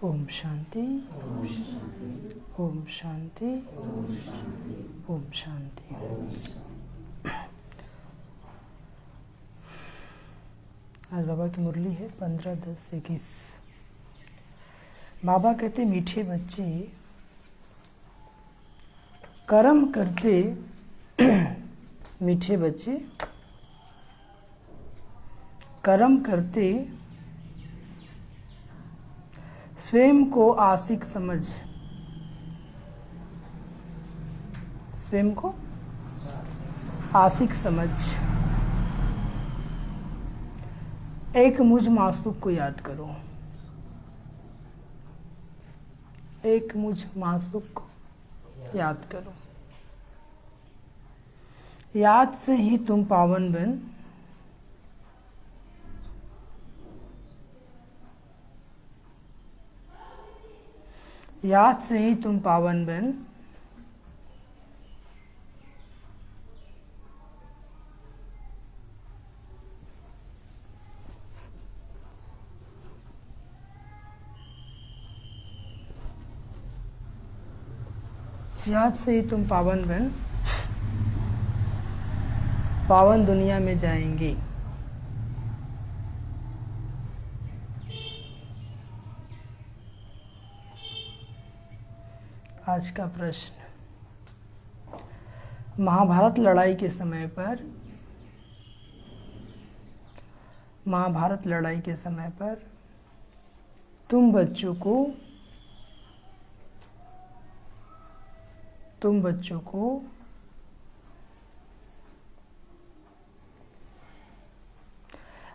ओम शांति, ओम शांति, ओम शांति। आज बाबा की मुरली है 15-10-21। बाबा कहते मीठे बच्चे कर्म करते मीठे बच्चे कर्म करते स्वयं को आशिक समझ, स्वयं को आशिक समझ एक मुझ मासूक को याद करो, एक मुझ मासूक को याद करो। याद से ही तुम पावन बन याद से ही तुम पावन बन याद से ही तुम पावन बन पावन दुनिया में जाएंगे। आज का प्रश्न, महाभारत लड़ाई के समय पर तुम बच्चों को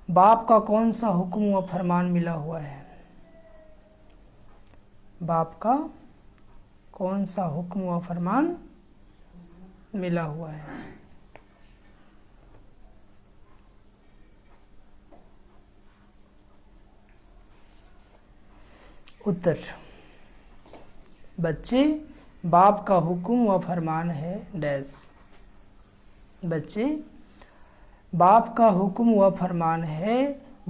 बाप का कौन सा हुक्म व फरमान मिला हुआ है? बाप का कौन सा हुक्म व फरमान मिला हुआ है? उत्तर, बच्चे बाप का हुक्म व फरमान है डैश। बच्चे बाप का हुक्म व फरमान है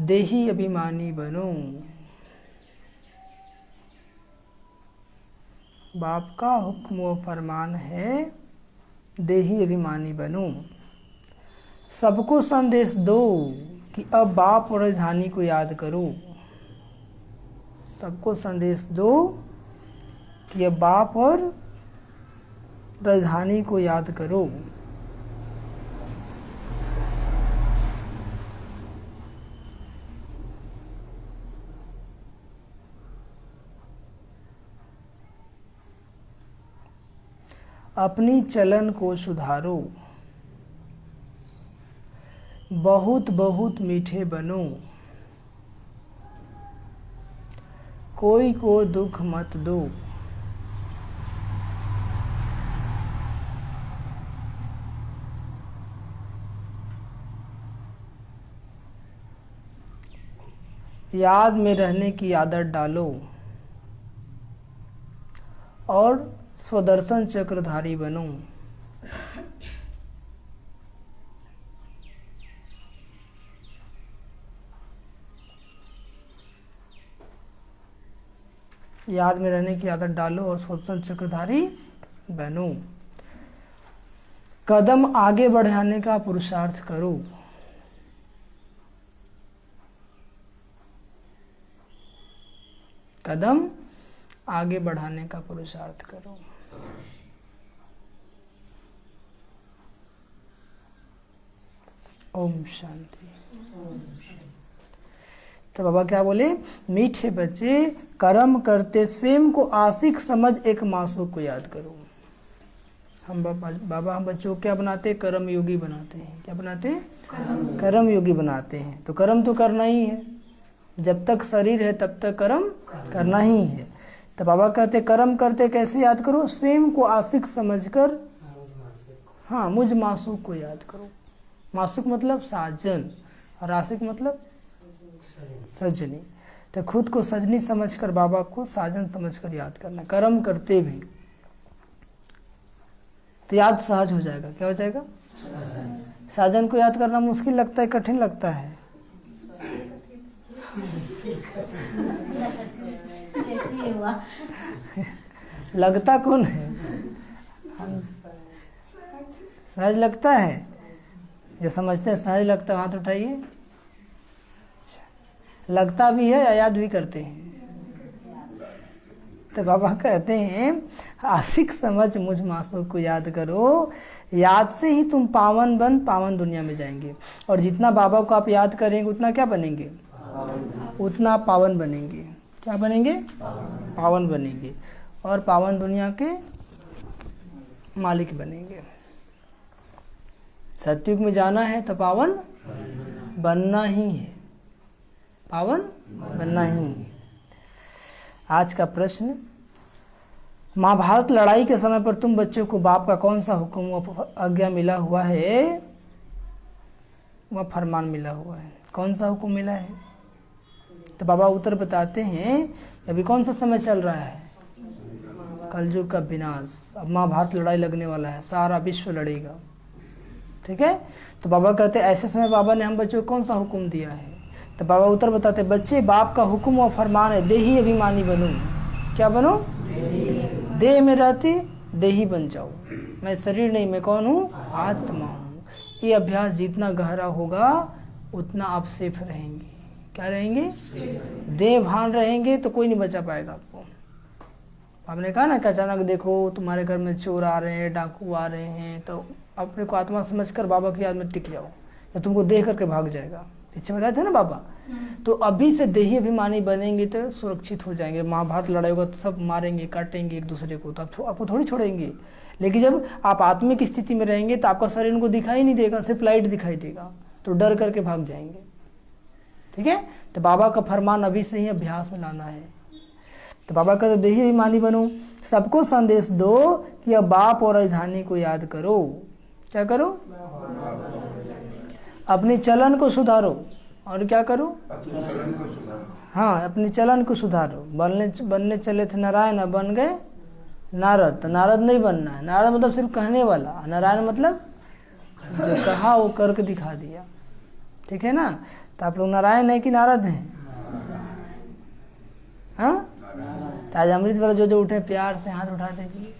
देही अभिमानी बनो। बाप का हुक्म व फरमान है देही अभिमानी बनो। सबको संदेश दो कि अब बाप और राजधानी को याद करो। सबको संदेश दो कि अब बाप और राजधानी को याद करो। अपनी चलन को सुधारो, बहुत बहुत मीठे बनो, कोई को दुख मत दो। याद में रहने की आदत डालो और स्वदर्शन चक्रधारी बनो। याद में रहने की आदत डालो और स्वदर्शन चक्रधारी बनो। कदम आगे बढ़ाने का पुरुषार्थ करो। कदम आगे बढ़ाने का पुरुषार्थ करो। ओम शांति। तो बाबा क्या बोले? मीठे बच्चे कर्म करते स्वयं को आशिक समझ एक मासूक को याद करो। हम बाबा हम बच्चों को क्या बनाते? कर्म योगी बनाते हैं। क्या बनाते हैं? कर्म योगी बनाते हैं। तो कर्म तो करना ही है, जब तक शरीर है तब तक कर्म करना ही है। तो बाबा कहते कर्म करते कैसे याद करो? स्वयं को आशिक समझकर, हाँ, मुझ मासूक को याद करो। मासूक मतलब साजन और आशिक मतलब सजनी। तो खुद को सजनी समझकर बाबा को साजन समझकर याद करना। कर्म करते भी तो याद सहज हो जाएगा। क्या हो जाएगा? साजन को याद करना मुश्किल लगता है, कठिन लगता है? लगता कौन है? हम सहज लगता है, जो समझते हैं सहज लगता है हाथ उठाइए। लगता भी है या याद भी करते हैं? तो बाबा कहते हैं आशिक समझ मुझ मासूम को याद करो, याद से ही तुम पावन दुनिया में जाएंगे। और जितना बाबा को आप याद करेंगे उतना क्या बनेंगे? उतना आप पावन बनेंगे। क्या बनेंगे? पावन बनेंगे और पावन दुनिया के मालिक बनेंगे। सतयुग में जाना है तो पावन बनना ही है, पावन बनना ही है। आज का प्रश्न, महाभारत लड़ाई के समय पर तुम बच्चों को बाप का कौन सा हुक्म आज्ञा मिला हुआ है, वह फरमान मिला हुआ है? कौन सा हुक्म मिला है? तो बाबा उत्तर बताते हैं अभी कौन सा समय चल रहा है? कलयुग का विनाश। अब महाभारत लड़ाई लगने वाला है, सारा विश्व लड़ेगा। ठीक है, तो बाबा कहते हैं ऐसे समय बाबा ने हम बच्चों को कौन सा हुक्म दिया है? तो बाबा उत्तर बताते, बच्चे बाप का हुक्म और फरमान है देही अभिमानी बनो। क्या बनो? देह में रहते देही बन जाओ। मैं शरीर नहीं, मैं कौन हूँ? आत्मा हूँ। ये अभ्यास जितना गहरा होगा उतना आप सेफ रहेंगे। क्या रहेंगे? देह भान रहेंगे तो कोई नहीं बचा पाएगा आपको। आपने कहा ना कि अचानक देखो तुम्हारे घर में चोर आ रहे हैं, डाकू आ रहे हैं, तो अपने को आत्मा समझकर बाबा की याद में टिक जाओ, या तुमको देख करके भाग जाएगा। पीछे बताए थे ना बाबा। तो अभी से देही अभिमानी बनेंगे तो सुरक्षित हो जाएंगे। महाभारत लड़ाई होगा तो सब मारेंगे काटेंगे एक दूसरे को, तो आपको थोड़ी छोड़ेंगे। लेकिन जब आप आत्मिक स्थिति में रहेंगे तो आपका शरीर उनको दिखाई नहीं देगा, सिर्फ लाइट दिखाई देगा, तो डर करके भाग जाएंगे। ठीक है, तो बाबा का फरमान अभी से ही अभ्यास में लाना है। तो बाबा कहते देही अभिमानी बनो, सबको संदेश दो कि अब बाप और राजधानी को याद करो। क्या करो? अपने चलन को सुधारो। और क्या करो? हाँ, अपने चलन को सुधारो। बनने चले थे नारायण, अब बन गए नारद। तो नारद नहीं बनना है। नारद मतलब सिर्फ कहने वाला, नारायण मतलब जो कहा वो करके दिखा दिया। ठीक है ना? तो आप लोग नारायण है कि नारद हैं? हाँ, तो आज अमृत वाला जो उठे प्यार से हाथ उठा दीजिए।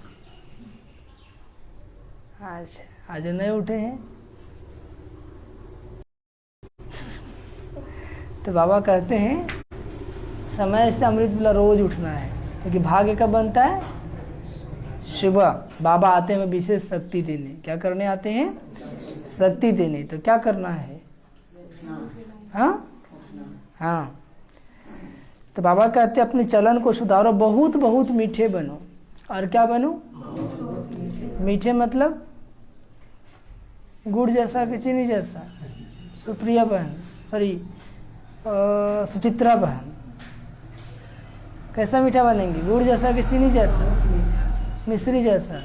अच्छा, आज नहीं उठे हैं तो बाबा कहते हैं समय से अमृत वाला रोज उठना है, क्योंकि भाग्य कब बनता है? सुबह। बाबा आते हैं विशेष शक्ति देने। क्या करने आते हैं? शक्ति देने। तो क्या करना है? हाँ हाँ, तो बाबा कहते हैं अपने चलन को सुधारो, बहुत बहुत मीठे बनो। और क्या बनो? मीठे मतलब गुड़ जैसा कि चीनी जैसा? सुप्रिया बहन, सॉरी सुचित्रा बहन, कैसा मीठा बनेंगे? गुड़ जैसा कि चीनी जैसा? मिश्री जैसा?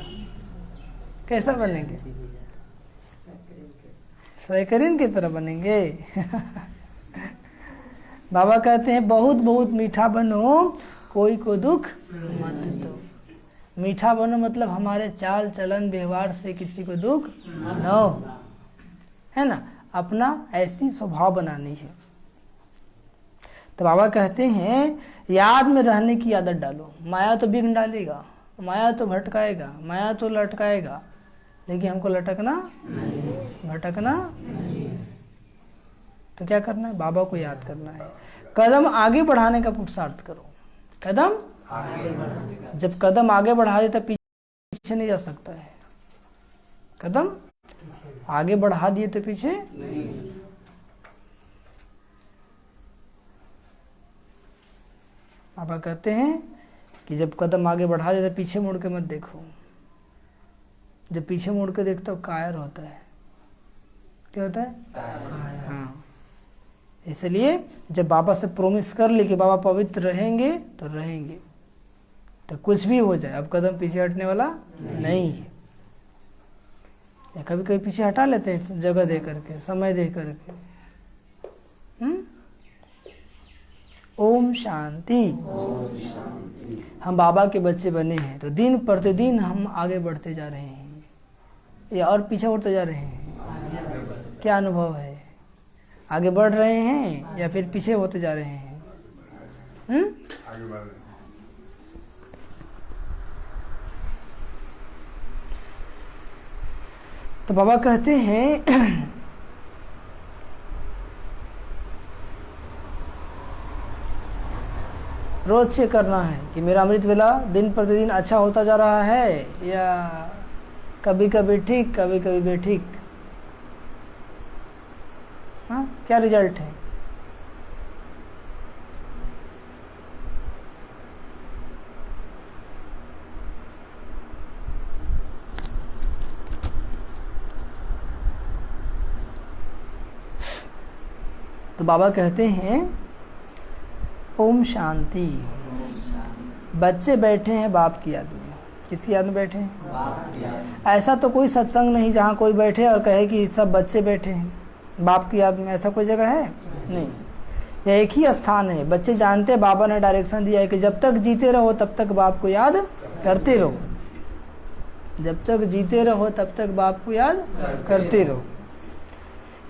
कैसा बनेंगे? सैकरीन की तरह बनेंगे बाबा कहते हैं बहुत बहुत मीठा बनो, कोई को दुख मत दो। मीठा बनो मतलब हमारे चाल चलन व्यवहार से किसी को दुख न हो, है ना? अपना ऐसी स्वभाव बनानी है। तो बाबा कहते हैं याद में रहने की आदत डालो। माया तो विघ्न डालेगा, माया तो भटकाएगा, माया तो लटकाएगा, लेकिन हमको लटकना भटकना। तो क्या करना है? बाबा को याद करना है। कदम आगे बढ़ाने का पुरुषार्थ करो। कदम आगे, जब कदम आगे बढ़ा दे तब पीछे नहीं जा सकता है। कदम आगे बढ़ा दिए तो पीछे नहीं। बाबा कहते हैं कि जब कदम आगे बढ़ा दे तो पीछे मुड़ के मत देखो। जब पीछे मुड़ के देखते हो कायर होता है। क्या होता है? हाँ, इसलिए जब बाबा से प्रोमिस कर ली कि बाबा पवित्र रहेंगे तो रहेंगे, तो कुछ भी हो जाए अब कदम पीछे हटने वाला नहीं है। या कभी कभी पीछे हटा लेते हैं जगह दे करके, समय दे करके। ओम शांति। हम बाबा के बच्चे बने हैं तो दिन प्रतिदिन हम आगे बढ़ते जा रहे हैं या और पीछे उड़ते जा रहे हैं? क्या अनुभव है? आगे बढ़ रहे हैं या फिर पीछे होते जा रहे हैं? तो बाबा कहते हैं रोज से करना है कि मेरा अमृत वेला दिन प्रतिदिन अच्छा होता जा रहा है या कभी कभी ठीक कभी कभी बेठीक। हाँ, क्या रिजल्ट है? तो बाबा कहते हैं ओम शांति। बच्चे बैठे हैं बाप की याद में। किसकी याद में बैठे हैं? ऐसा तो कोई सत्संग नहीं जहाँ कोई बैठे और कहे कि सब बच्चे बैठे हैं बाप की याद में। ऐसा कोई जगह है? नहीं। यह एक ही स्थान है। बच्चे जानते हैं, बाबा ने डायरेक्शन दिया है कि जब तक जीते रहो तब तक बाप को याद करते रहो। जब तक जीते रहो तब तक बाप को याद करते रहो।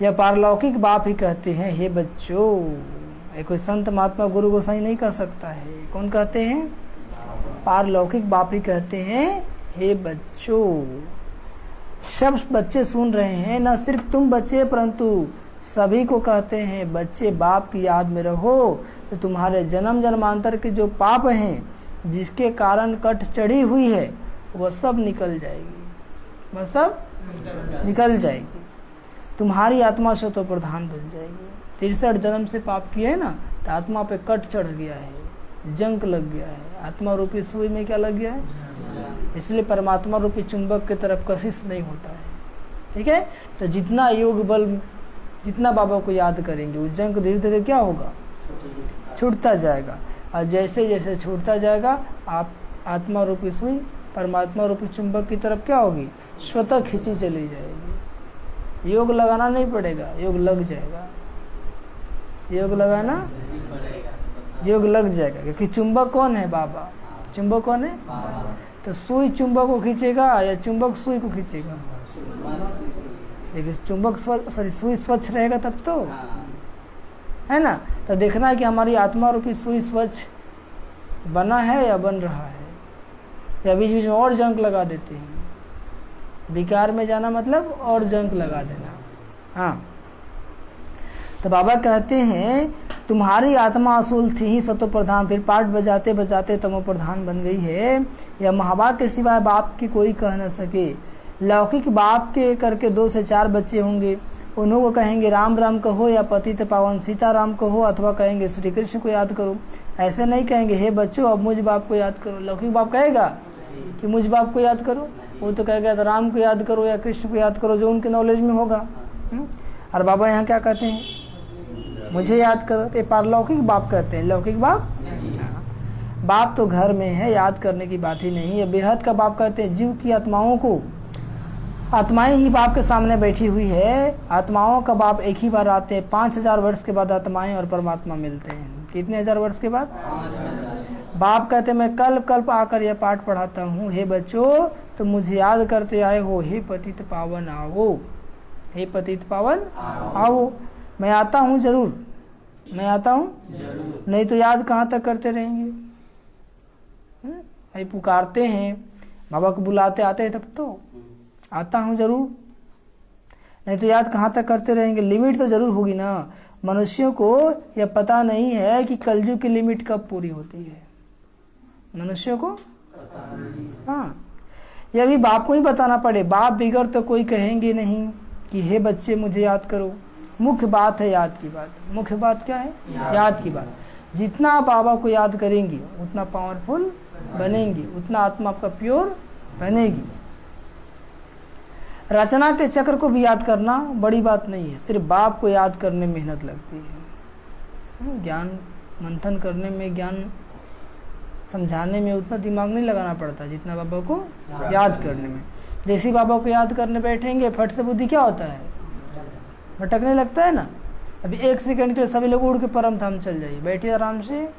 यह पारलौकिक बाप ही कहते हैं हे बच्चों। ये कोई संत महात्मा गुरु गोसाई नहीं कह सकता है। कौन कहते हैं? पारलौकिक बाप ही कहते हैं हे बच्चों। सब बच्चे सुन रहे हैं, न सिर्फ तुम बच्चे परंतु सभी को कहते हैं बच्चे बाप की याद में रहो तो तुम्हारे जन्म जन्मांतर के जो पाप हैं जिसके कारण कट चढ़ी हुई है वह सब निकल जाएगी। वह सब निकल जाएगी। तुम्हारी आत्मा से तो प्रधान बन जाएगी। 63 जन्म से पाप किए है ना, तो आत्मा पे कट चढ़ गया है, जंक लग गया है। आत्मा रूपी सुई में क्या लग गया है? इसलिए परमात्मा रूपी चुंबक की तरफ कशिश नहीं होता है। ठीक है, तो जितना योग बल जितना बाबा को याद करेंगे वो जंक धीरे धीरे क्या होगा? छूटता जाएगा। और जैसे जैसे छूटता जाएगा आप आत्मा रूपी सुई परमात्मा रूपी चुंबक की तरफ क्या होगी? स्वतः खींची चली जाएगी। योग लगाना नहीं पड़ेगा, योग लग जाएगा। योग लगाना, योग लग जाएगा। क्योंकि चुंबक कौन है? बाबा। चुंबक कौन है? तो सुई चुंबक को खींचेगा या चुंबक सुई को खींचेगा? देखिए चुंबक सुई स्वच्छ रहेगा तब तो, है ना। तो देखना है कि हमारी आत्मा रूपी सुई स्वच्छ बना है या बन रहा है, या बीच बीच में और जंक लगा देते हैं। विकार में जाना मतलब और जंक लगा देना। हाँ, तो बाबा कहते हैं तुम्हारी आत्मा असूल थी ही सतो प्रधान, फिर पाठ बजाते बजाते तमो प्रधान बन गई है। यह महाबाग के सिवाय बाप की कोई कह न सके। लौकिक बाप के करके 2 से 4 बच्चे होंगे, उन्हों को कहेंगे राम राम कहो या पतित पावन सीताराम कहो, अथवा कहेंगे श्री कृष्ण को याद करो। ऐसे नहीं कहेंगे हे बच्चों अब मुझ बाप को याद करो। लौकिक बाप कहेगा कि मुझ बाप को याद करो, वो तो कहेगा तो राम को याद करो या कृष्ण को याद करो, जो उनके नॉलेज में होगा। और बाबा यहाँ क्या कहते हैं? मुझे याद करो। तो पारलौकिक बाप कहते हैं। लौकिक बाप, बाप तो घर में है, याद करने की बात ही नहीं है। बेहद का बाप कहते हैं जीव की आत्माओं को, आत्माएं ही बाप के सामने बैठी हुई है। आत्माओं का बाप एक ही बार आते हैं। 5000 वर्ष के बाद आत्माएं और परमात्मा मिलते हैं। कितने हजार वर्ष के बाद? बाप कहते हैं मैं कल्प कल्प आकर यह पाठ पढ़ाता हूँ। हे बच्चों तुम मुझे याद करते आए हो, हे पतित पावन आओ, हे पतित पावन आओ। मैं आता हूँ जरूर, मैं आता हूँ, नहीं तो याद कहाँ तक करते रहेंगे? भाई पुकारते हैं, बाबा को बुलाते आते हैं तब तो आता हूँ जरूर, नहीं तो याद कहाँ तक करते रहेंगे? लिमिट तो जरूर होगी ना। मनुष्यों को यह पता नहीं है कि कलयुग की लिमिट कब पूरी होती है। मनुष्यों को हाँ, यह भी बाप को ही बताना पड़े। बाप बिगड़ तो कोई कहेंगे नहीं कि हे बच्चे मुझे याद करो। मुख्य बात है याद की बात। मुख्य बात क्या है? याद की बात। जितना बाबा को याद करेंगे उतना पावरफुल बनेंगे, उतना आत्मा आपका प्योर बनेगी। रचना के चक्र को भी याद करना बड़ी बात नहीं है, सिर्फ बाप को याद करने में मेहनत लगती है। ज्ञान मंथन करने में, ज्ञान समझाने में उतना दिमाग नहीं लगाना पड़ता जितना बाबा को याद करने में। जैसे बाबा को याद करने बैठेंगे फट से बुद्धि क्या होता है? भटकने लगता है ना। अभी 1 सेकंड के लिए सभी लोग उड़ के परम धाम चल जाइए, बैठिए आराम से,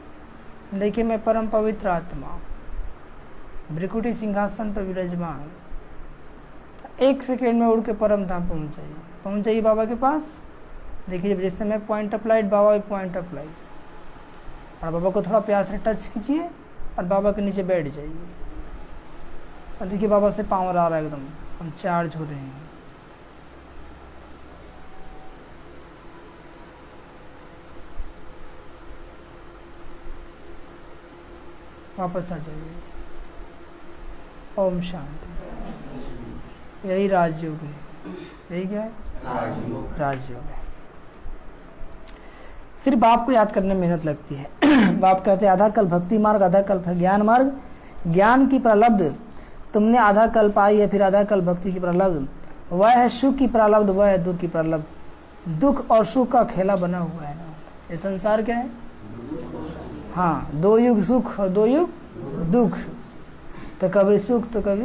देखिए मैं परम पवित्र आत्मा भ्रिकुटी सिंहासन पर विराजमान। 1 सेकेंड में उड़ के परम धाम पहुंच जाइए बाबा के पास। देखिए जैसे मैं पॉइंट अप्लाइड, बाबा भी पॉइंट अप्लाइड। और बाबा को थोड़ा प्यार से टच कीजिए और बाबा के नीचे बैठ जाइए। और देखिए बाबा से पावर आ रहा है, एकदम हम चार्ज हो रहे हैं। वापस आ जाइए। ओम शांति। यही राजयोग है। यही क्या है? राजयोग है। सिर्फ बाप को याद करने में मेहनत लगती है। बाप कहते हैं आधा कल्प भक्ति मार्ग, आधा कल्प है ज्ञान मार्ग। ज्ञान की प्रलब्ध तुमने आधा कल्प आई है, फिर आधा कल्प भक्ति की प्रलब्ध। वह है सुख की प्रलब्ध, वह है दुख की प्रलब्ध। दुख और सुख का खेला बना हुआ है ना। ये संसार क्या है? हाँ, 2 युग सुख और 2 युग दुख। तो कभी सुख तो कभी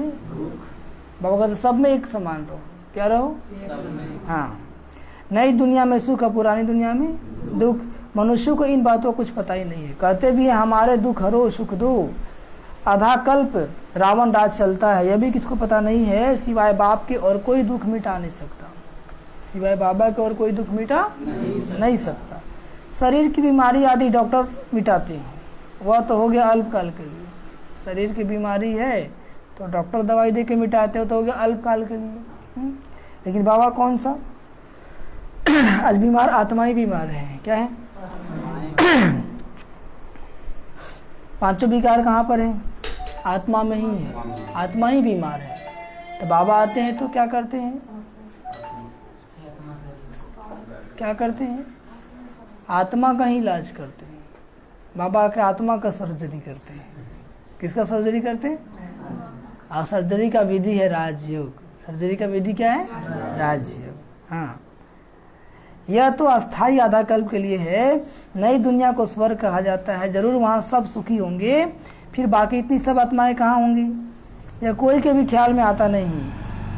बाबा कहते सब में एक समान रहो। क्या रहो? हाँ, नई दुनिया में सुख और पुरानी दुनिया में दुख। मनुष्य को इन बातों को कुछ पता ही नहीं है। कहते भी हैं हमारे दुख हरो सुख दो। आधा कल्प रावण राज चलता है, यह भी किसको पता नहीं है सिवाय बाप के और कोई दुख मिटा नहीं सकता। सिवाय बाबा के और कोई दुख मिटा नहीं सकता। शरीर की बीमारी आदि डॉक्टर मिटाते हैं, वह तो हो गया अल्पकाल के लिए। शरीर की बीमारी है तो डॉक्टर दवाई दे के मिटाते हो, तो हो गया अल्पकाल के लिए। लेकिन बाबा कौन सा? आज बीमार आत्मा ही बीमार है। क्या है? 5 विकार कहाँ पर है? आत्मा में ही है। आत्मा ही बीमार है। तो बाबा आते हैं तो क्या करते हैं? क्या करते हैं? आत्मा का ही इलाज करते हैं। बाबा के आत्मा का सर्जरी करते हैं। किसका सर्जरी करते हैं? और सर्जरी का विधि है राजयोग। सर्जरी का विधि क्या है? राजयोग। हाँ, यह तो अस्थाई आधा कल्प के लिए है। नई दुनिया को स्वर्ग कहा जाता है। जरूर वहाँ सब सुखी होंगे, फिर बाकी इतनी सब आत्माएं कहाँ होंगी? यह कोई के भी ख्याल में आता नहीं।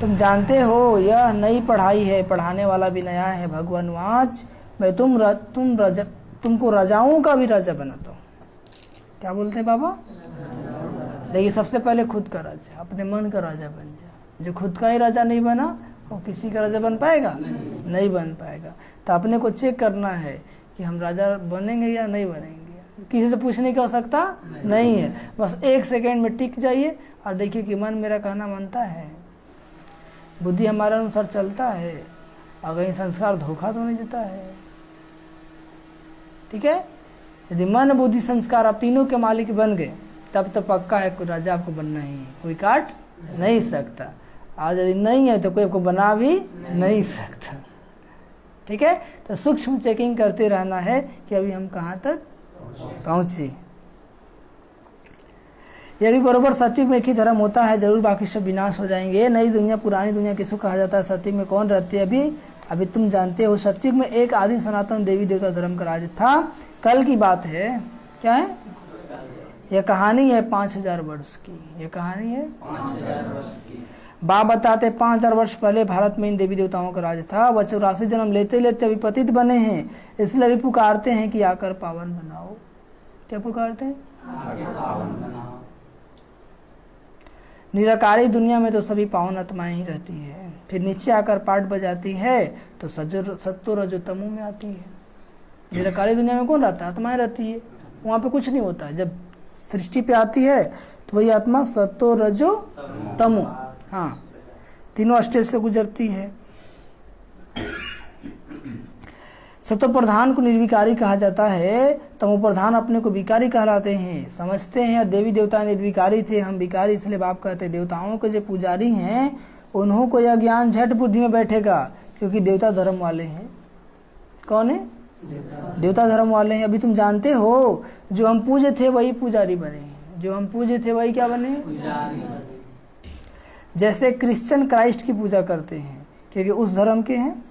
तुम जानते हो यह नई पढ़ाई है, पढ़ाने वाला भी नया है। भगवान वाच मैं तुमको राजाओं का भी राजा बनाता हूँ। क्या बोलते हैं बाबा? लेकिन सबसे पहले खुद का राजा, अपने मन का राजा बन जा। जो खुद का ही राजा नहीं बना वो किसी का राजा बन पाएगा? नहीं बन पाएगा। तो अपने को चेक करना है कि हम राजा बनेंगे या नहीं बनेंगे। किसी से पूछने की आवश्यकता नहीं है। बस 1 सेकेंड में टिक जाइए और देखिए कि मन मेरा कहना मानता है, बुद्धि हमारे अनुसार चलता है, और कहीं संस्कार धोखा तो नहीं देता है। ठीक है? यदि मन बुद्धि संस्कार आप तीनों के मालिक बन गए तब तो पक्का है कोई राजा आपको बनना ही है, कोई काट नहीं सकता। आज यदि नहीं है तो कोई आपको बना भी नहीं सकता। ठीक है? तो सूक्ष्म चेकिंग करते रहना है कि अभी हम कहाँ तक पहुँचे। यह भी बरोबर सत्युग में एक ही धर्म होता है, जरूर बाकी सब विनाश हो जाएंगे। नई दुनिया पुरानी दुनिया किसको कहा जाता है? सत्युग में कौन रहते हैं? अभी तुम जानते हो सत्युग में एक आदि सनातन देवी देवता धर्म का राज था। कल की बात है। क्या है? यह कहानी है 5000 वर्ष की। यह कहानी है 5000 वर्ष की। बाप बताते 5000 वर्ष पहले भारत में इन देवी देवताओं का राज था। वह 84 जन्म लेते लेते अभी पतित बने हैं, इसलिए अभी पुकारते हैं कि आकर पावन बनाओ। क्या पुकारते हैं? आकर पावन बनाओ। निराकारी दुनिया में तो सभी पावन आत्माएं ही रहती है, फिर नीचे आकर पाठ बजाती है तो सत्तो रजो तमो में आती है। निराकारी दुनिया में कौन रहता है? आत्माएं रहती है। वहाँ पे कुछ नहीं होता है। जब सृष्टि पे आती है तो वही आत्मा सत्तो रजो तमो, हाँ, तीनों स्टेज से गुजरती है। सतो प्रधान को निर्विकारी कहा जाता है, तमो प्रधान अपने को विकारी कहलाते हैं। समझते हैं देवी देवता निर्विकारी थे, हम विकारी, इसलिए बाप कहते हैं देवताओं के जो पुजारी हैं उन्हों को यह ज्ञान झट बुद्धि में बैठेगा, क्योंकि देवता धर्म वाले हैं। कौन है? देवता धर्म वाले हैं। अभी तुम जानते हो जो हम पूजे थे वही पुजारी बने हैं। जो हम पूजे थे वही क्या बने? पुजारी। जैसे क्रिश्चियन क्राइस्ट की पूजा करते हैं क्योंकि उस धर्म के हैं।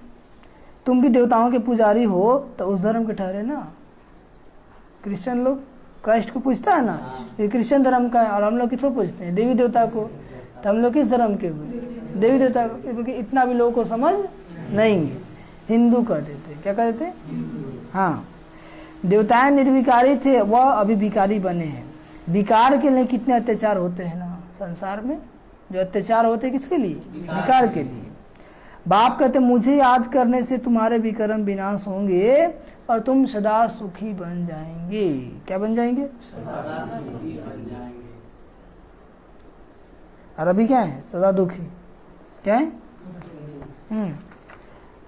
तुम भी देवताओं के पुजारी हो तो उस धर्म के ठहरे ना। क्रिश्चियन लोग क्राइस्ट को पूजता है ना, ये क्रिश्चियन धर्म का है। और हम लोग किसको पूजते हैं? देवी देवता को। तो हम लोग किस धर्म के हुए? देवी देवता को। क्योंकि इतना भी लोगों को समझ नहीं है। हिंदू कह देते। क्या कह देते? हाँ, देवताएं निर्विकारी थे, वह अभी विकारी बने हैं। विकार के लिए कितने अत्याचार होते हैं ना संसार में। जो अत्याचार होते हैं किसके लिए? विकार के लिए। बाप कहते मुझे याद करने से तुम्हारे विक्रम विनाश होंगे और तुम सदा सुखी बन जाएंगे। क्या बन जाएंगे? सदा सुखी बन जाएंगे। और अभी क्या है? सदा दुखी। क्या है?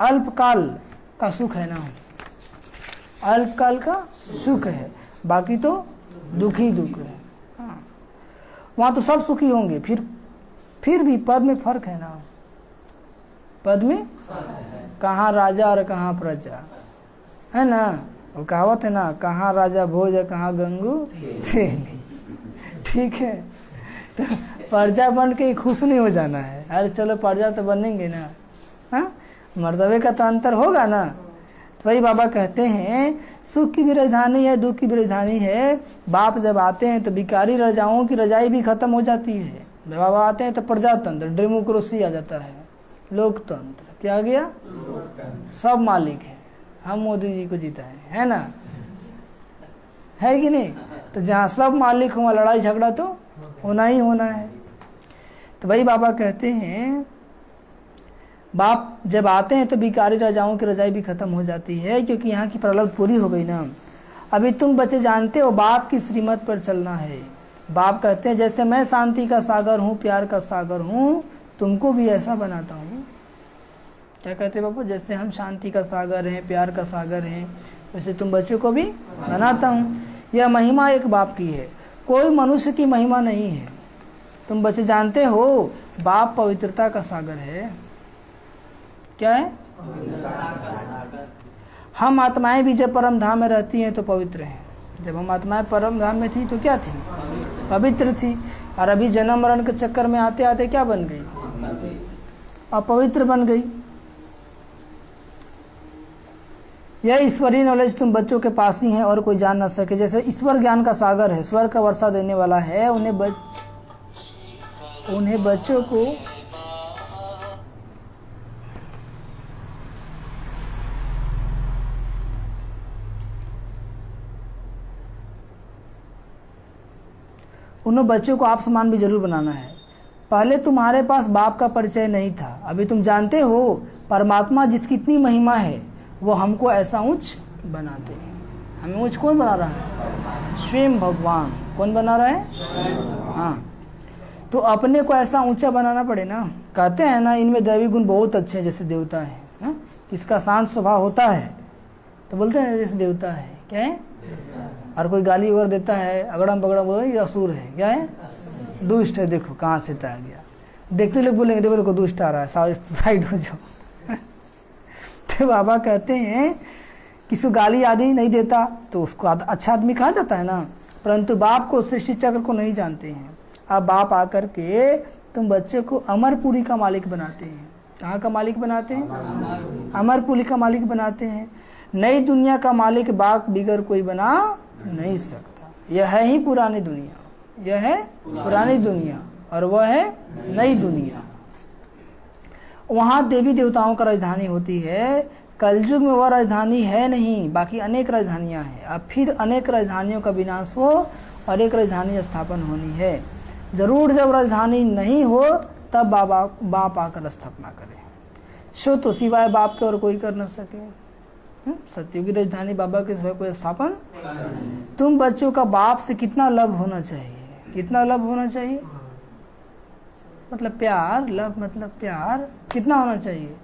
अल्पकाल का सुख है ना, अल्पकाल का सुख है, बाकी तो दुख ही दुख है। वहाँ तो सब सुखी होंगे। फिर भी पद में फर्क है ना, पद में कहाँ राजा और कहाँ प्रजा, है ना। वो कहावत है ना, कहाँ राजा भोज है कहाँ गंगू थेली। ठीक है, तो प्रजा बन के खुश नहीं हो जाना है। अरे चलो प्रजा तो बनेंगे ना, हाँ, मर्तबे का तो अंतर होगा ना। तो वही बाबा कहते हैं सुख की भी राजधानी है, दुख की भी राजधानी है। बाप जब आते हैं तो भिखारी राजाओं की रजाई भी खत्म हो जाती है। जब बाबा आते हैं तो प्रजातंत्र, डेमोक्रेसी आ जाता है, लोकतंत्र। क्या आ गया? सब मालिक है, हम मोदी जी को जिताए, है ना, है कि नहीं। तो जहाँ सब मालिक हो वहाँ लड़ाई झगड़ा तो होना ही होना है। तो वही बाबा कहते हैं बाप जब आते हैं तो भिखारी राजाओं की रजाई भी खत्म हो जाती है, क्योंकि यहाँ की प्रलब्ध पूरी हो गई ना। अभी तुम बच्चे जानते हो बाप की श्रीमत पर चलना है। बाप कहते हैं जैसे मैं शांति का सागर हूँ, प्यार का सागर हूँ, तुमको भी ऐसा बनाता हूँ। क्या कहते हैं बापू? जैसे हम शांति का सागर हैं, प्यार का सागर हैं, वैसे तुम बच्चों को भी बनाता हूँ। यह महिमा एक बाप की है, कोई मनुष्य की महिमा नहीं है। तुम बच्चे जानते हो बाप पवित्रता का सागर है। क्या है? हम आत्माएं भी जब परम धाम में रहती हैं तो पवित्र हैं। जब हम आत्माएं परम धाम में थी तो क्या थी? पवित्र थी। और अभी जन्म मरण के चक्कर में आते आते क्या बन गई? अपवित्र बन गई। यह ईश्वरीय नॉलेज तुम बच्चों के पास ही है और कोई जान ना सके। जैसे ईश्वर ज्ञान का सागर है, स्वर्ग का वर्षा देने वाला है, उन्हें बच्चों को आप समान भी जरूर बनाना है। पहले तुम्हारे पास बाप का परिचय नहीं था, अभी तुम जानते हो परमात्मा जिसकी इतनी महिमा है वो हमको ऐसा ऊंच बनाते हैं। हमें ऊंच कौन बना रहा है? स्वयं भगवान। कौन बना रहा है? हाँ, तो अपने को ऐसा ऊंचा बनाना पड़े ना। कहते हैं ना इनमें दैवी गुण बहुत अच्छे हैं, जैसे देवता है ना? इसका शांत स्वभाव होता है तो बोलते हैं जैसे देवता है। क्या है? और कोई गाली वगैरह देता है, अगड़म बगड़म, वो ये असुर है। क्या है? दुष्ट है। देखो कहाँ से आ गया। देखते लोग बोलेंगे देखो देखो दुष्ट आ रहा है, साइड हो जाओ। तो बाबा कहते हैं किसी को गाली आदि नहीं देता तो उसको अच्छा आदमी कहा जाता है ना। परंतु बाप को, सृष्टि चक्र को नहीं जानते हैं। अब बाप आकर के तुम बच्चे को अमरपुरी का मालिक बनाते हैं। कहाँ का मालिक बनाते हैं? अमरपुरी का मालिक बनाते हैं। नई दुनिया का मालिक बाप बिगर कोई बना नहीं सकता। यह है ही पुरानी दुनिया, यह है पुरानी दुनिया और वह है नई दुनिया। वहाँ देवी देवताओं का राजधानी होती है। कलयुग में वह राजधानी है नहीं, बाकी अनेक राजधानियाँ हैं। अब फिर अनेक राजधानियों का विनाश हो और एक राजधानी स्थापन होनी है। जरूर जब राजधानी नहीं हो तब बाप आकर स्थापना करें। सो तो सिवाय बाप के और कोई कर न सके। सत्युग की राजधानी बाबा के सिवाय कोई स्थापन। तुम बच्चों का बाप से कितना लव होना चाहिए? कितना लव होना चाहिए? मतलब प्यार। लव मतलब प्यार कितना होना चाहिए?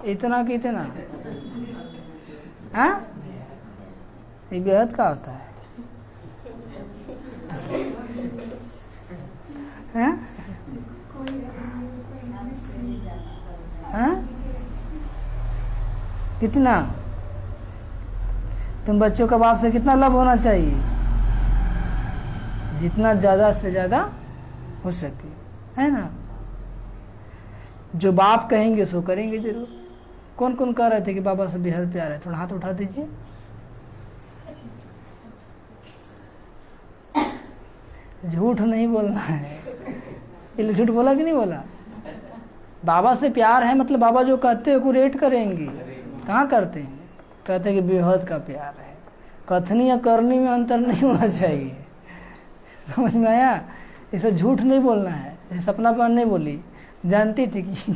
इतना कि इतना? हाँ, ये बेहद का होता है। हाँ? हाँ? कितना? तुम बच्चों का बाप से कितना लव होना चाहिए? जितना ज़्यादा से ज़्यादा हो सके, है ना। जो बाप कहेंगे सो करेंगे जरूर। कौन कौन कह रहे थे कि बाबा से बेहद प्यार है? थोड़ा हाथ उठा दीजिए। झूठ नहीं बोलना है। ये झूठ बोला कि नहीं बोला? बाबा से प्यार है मतलब बाबा जो कहते हैं को रेट करेंगे। कहाँ करते हैं? कहते हैं कि बेहद का प्यार है। कथनी या करनी में अंतर नहीं होना चाहिए। समझ में आया? इसे झूठ नहीं बोलना है। जैसे सपना पान नहीं बोली, जानती थी कि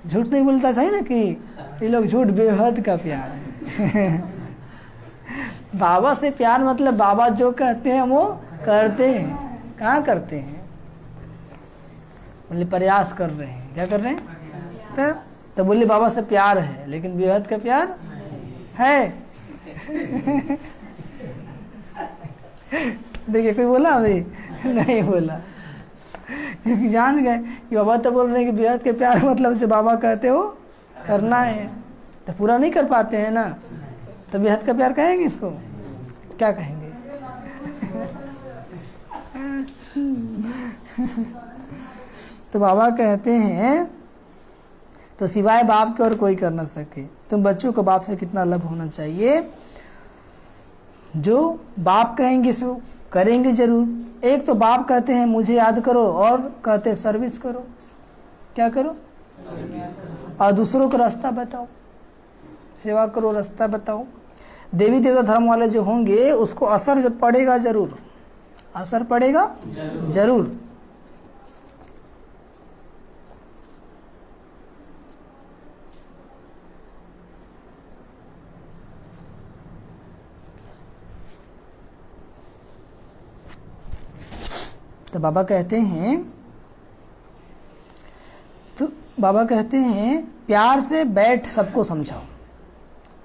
झूठ नहीं बोलता चाहिए ना कि ये लोग झूठ बेहद का प्यार है। बाबा से प्यार मतलब बाबा जो कहते हैं वो करते हैं। कहाँ करते हैं? बोले प्रयास कर रहे हैं। क्या कर रहे हैं? तो बोले बाबा से प्यार है लेकिन बेहद का प्यार है। देखिए कोई बोला अभी? नहीं बोला, क्योंकि जान गए कि बाबा तो बोल रहे हैं कि बेहद के प्यार मतलब से बाबा कहते हो करना है, तो पूरा नहीं कर पाते हैं ना, तो बेहद का प्यार कहेंगे इसको? क्या कहेंगे? तो बाबा कहते हैं तो सिवाय बाप के और कोई कर ना सके। तुम बच्चों को बाप से कितना लब होना चाहिए, जो बाप कहेंगे सो करेंगे जरूर। एक तो बाप कहते हैं मुझे याद करो, और कहते हैं सर्विस करो। क्या करो? और दूसरों को रास्ता बताओ, सेवा करो, रास्ता बताओ। देवी देवता धर्म वाले जो होंगे उसको असर पड़ेगा जरूर, असर पड़ेगा जरूर। तो बाबा कहते हैं प्यार से बैठ सबको समझाओ।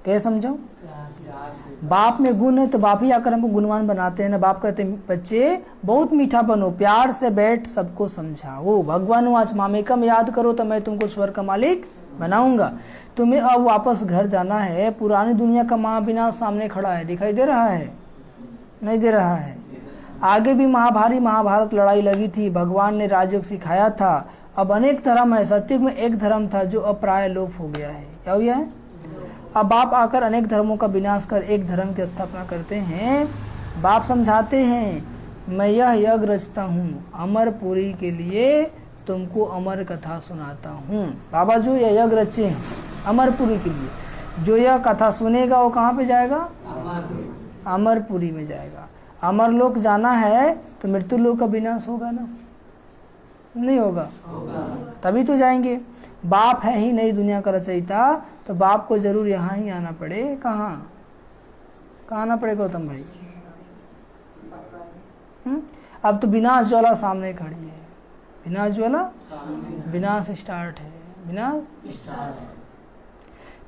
कैसे समझाओ? बाप में गुण है तो बाप ही आकर हमको गुणवान बनाते हैं ना। बाप कहते हैं बच्चे बहुत मीठा बनो, प्यार से बैठ सबको समझाओ। भगवान आज मामेकम याद करो तो मैं तुमको स्वर्ग का मालिक बनाऊंगा। तुम्हें अब वापस घर जाना है, पुरानी दुनिया का महाविनाश सामने खड़ा है, दिखाई दे रहा है? नहीं दे रहा है। आगे भी महाभारत लड़ाई लगी थी, भगवान ने राजयोग सिखाया था। अब अनेक धर्म है, सत्युग में एक धर्म था जो अब प्राय लोप हो गया है। क्या हो गया है? अब बाप आकर अनेक धर्मों का विनाश कर एक धर्म की स्थापना करते हैं। बाप समझाते हैं मैं यह यज्ञ रचता हूँ, अमरपुरी के लिए तुमको अमर कथा सुनाता हूँ। बाबा जो यह यज्ञ रचे हैं अमरपुरी के लिए, जो यह कथा सुनेगा वो कहाँ पे जाएगा? अमरपुरी में जाएगा। अमर लोक जाना है तो मृत्यु लोक का विनाश होगा ना? नहीं होगा? तभी तो जाएंगे। बाप है ही नई दुनिया का रचयिता, तो बाप को जरूर यहाँ ही आना पड़े। कहाँ आना पड़े गौतम भाई? अब तो विनाश ज्वाला सामने खड़ी है, विनाश ज्वाला, विनाश स्टार्ट है, विनाश।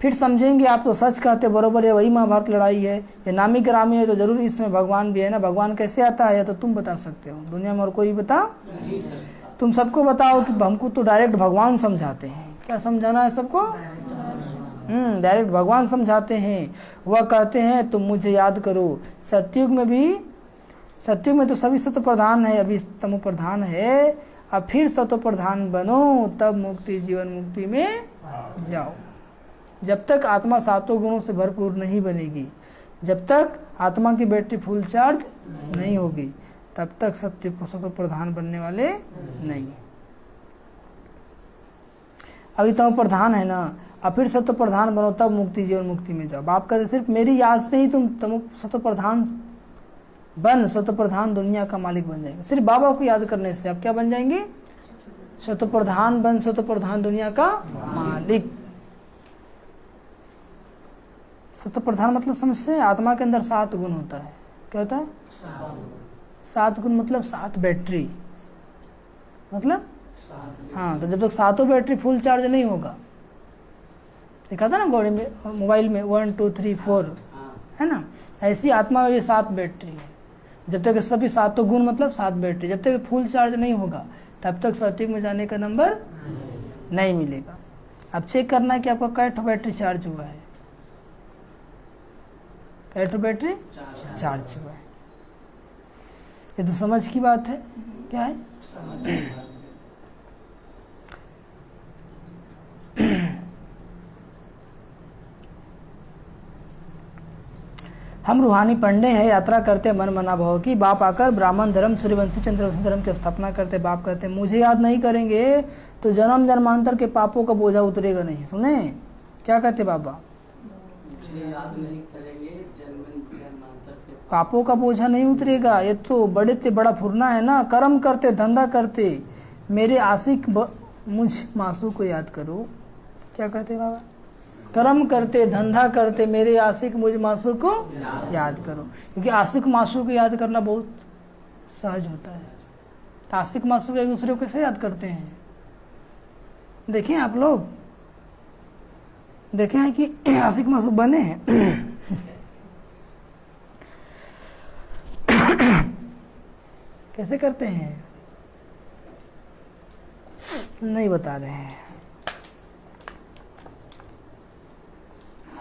फिर समझेंगे आप तो सच कहते बरोबर है, वही महाभारत लड़ाई है, ये नामी ग्रामी है तो जरूर इसमें भगवान भी है ना। भगवान कैसे आता है या तो तुम बता सकते हो, दुनिया में और कोई बता? तुम सबको बताओ कि हमको तो डायरेक्ट भगवान समझाते हैं। क्या समझाना है सबको? डायरेक्ट भगवान समझाते हैं। वह कहते हैं तुम मुझे याद करो। सतयुग में तो सभी सत्व प्रधान है, अभी तमो प्रधान है। अब फिर सत्व प्रधान बनो, तब मुक्ति जीवन मुक्ति में जाओ। जब तक आत्मा सातों गुणों से भरपूर नहीं बनेगी, जब तक आत्मा की बैटरी फुल चार्ज नहीं होगी, तब तक सत्व प्रधान बनने वाले नहीं। अभी तम प्रधान है ना, अब फिर सत्व प्रधान बनो, तब मुक्ति जीवन मुक्ति में जाओ। बाप कहते सिर्फ मेरी याद से ही तुम तम सत्व प्रधान बन, सत्व प्रधान दुनिया का मालिक बन जाएंगे। सिर्फ बाबा को याद करने से आप क्या बन जाएंगे? सत्व प्रधान बन, सत्व प्रधान दुनिया का मालिक। सत्व प्रधान मतलब समझते? आत्मा के अंदर 7 गुण होता है। क्या होता है? 7 गुण मतलब 7 बैटरी, मतलब हाँ। तो जब तक 7 बैटरी फुल चार्ज नहीं होगा, देखा था ना घोड़े में, मोबाइल में 1 2 3 4 है ना, ऐसी आत्मा में ये 7 बैटरी है। जब तक सभी 7 गुण मतलब 7 बैटरी, जब तक फुल चार्ज नहीं होगा तब तक सत्युग में जाने का नंबर नहीं मिलेगा। अब चेक करना है कि आपका कैठ बैटरी चार्ज हुआ है, कैठ बैटरी चार्ज हुआ है। ये तो समझ की बात है। क्या है? हम रूहानी पंडे हैं, यात्रा करते मन मना भाव की। बाप आकर ब्राह्मण धर्म, सूर्यवंशी चंद्रवंशी धर्म की स्थापना करते। बाप कहते हैं मुझे याद नहीं करेंगे तो जन्म जन्मांतर के पापों का बोझा उतरेगा नहीं। सुने क्या कहते बाबा? याद नहीं करेंगे जन्म जन्मांतर के पापों का बोझा नहीं उतरेगा। ये तो बड़े से बड़ा फुरना है ना। कर्म करते धंधा करते मेरे आशिक मुझ मासू को याद करो। क्या कहते बाबा? कर्म करते धंधा करते मेरे आशिक मुझ मासू को याद करो। क्योंकि आशिक मासू को याद करना बहुत सहज होता है। तो आशिक मासू को एक दूसरे को कैसे याद करते हैं? देखें आप लोग, देखे हैं कि आशिक मासू बने हैं। कैसे करते हैं? नहीं बता रहे हैं।